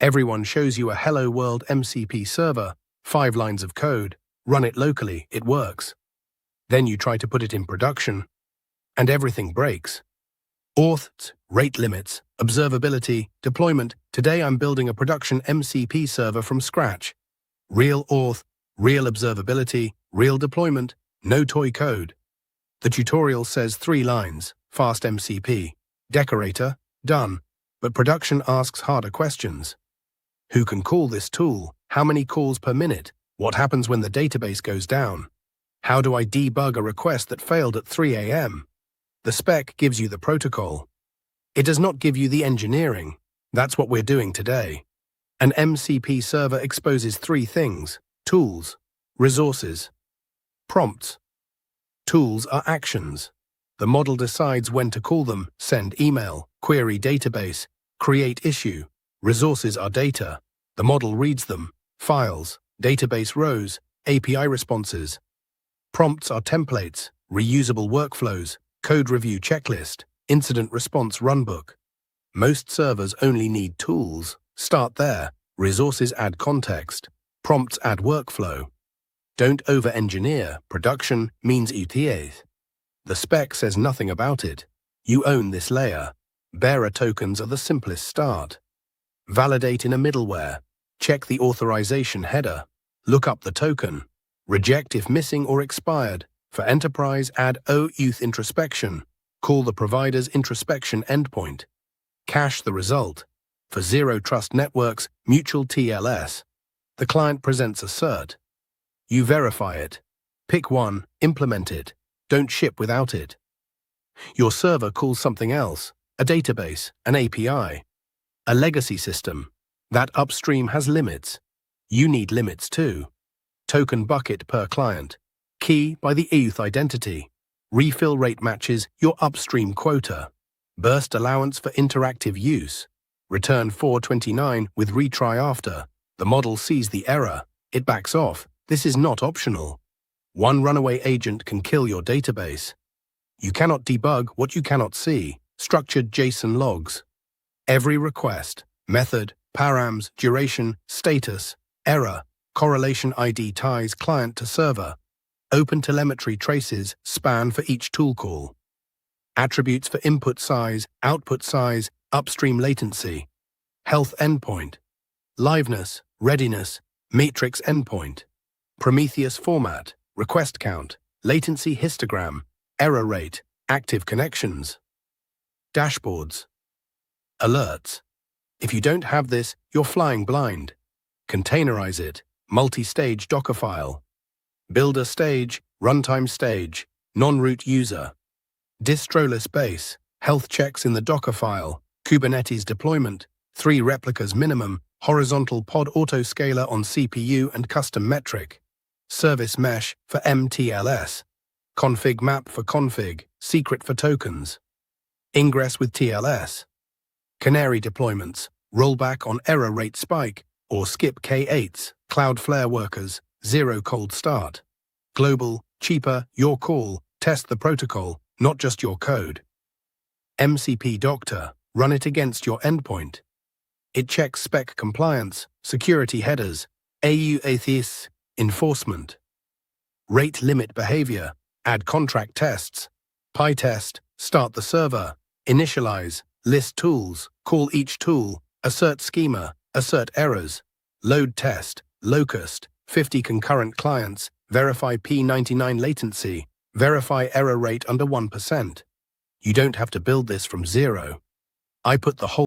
Everyone shows you a Hello World MCP server, 5 lines of code, run it locally, it works. Then you try to put it in production, and everything breaks. Auth, rate limits, observability, deployment. Today I'm building a production MCP server from scratch. Real Auth, real observability, real deployment, no toy code. The tutorial says 3 lines, fast MCP, decorator, done. But production asks harder questions. Who can call this tool? How many calls per minute? What happens when the database goes down? How do I debug a request that failed at 3 a.m.? The spec gives you the protocol. It does not give you the engineering. That's what we're doing today. An MCP server exposes 3 things: tools, resources, prompts. Tools are actions. The model decides when to call them: send email, query database, create issue. Resources are data. The model reads them: files, database rows, API responses. Prompts are templates, reusable workflows, code review checklist, incident response runbook. Most servers only need tools. Start there. Resources add context. Prompts add workflow. Don't over-engineer. Production means UTAs. The spec says nothing about it. You own this layer. Bearer tokens are the simplest start. Validate in a middleware. Check the authorization header. Look up the token. Reject if missing or expired. For enterprise, add OAuth introspection. Call the provider's introspection endpoint. Cache the result. For zero trust networks, mutual TLS. The client presents a cert. You verify it. Pick one, implement it. Don't ship without it. Your server calls something else: a database, an API, a legacy system. That upstream has limits. You need limits too. Token bucket per client. Key by the Auth identity. Refill rate matches your upstream quota. Burst allowance for interactive use. Return 429 with retry after. The model sees the error. It backs off. This is not optional. One runaway agent can kill your database. You cannot debug what you cannot see. Structured JSON logs. Every request, method, params, duration, status, error, correlation ID ties client to server. Open telemetry traces span for each tool call. Attributes for input size, output size, upstream latency. Health endpoint. Liveness, readiness, matrix endpoint. Prometheus format, request count, latency histogram, error rate, active connections. Dashboards. Alerts. If you don't have this, you're flying blind. Containerize it, multi-stage Docker file. Builder stage, runtime stage, non-root user. Distroless base, health checks in the Docker file, Kubernetes deployment, 3 replicas minimum, horizontal pod autoscaler on CPU and custom metric. Service mesh for MTLS. Config map for config, secret for tokens. Ingress with TLS. Canary deployments, rollback on error rate spike, or skip K8s, Cloudflare workers, 0 cold start. Global, cheaper, your call, test the protocol, not just your code. MCP Doctor, run it against your endpoint. It checks spec compliance, security headers, AUATHIS, enforcement. Rate limit behavior, add contract tests. PyTest, start the server, initialize, list tools, call each tool, assert schema, assert errors, load test, locust, 50 concurrent clients, verify P99 latency, verify error rate under 1%. You don't have to build this from zero. I put the whole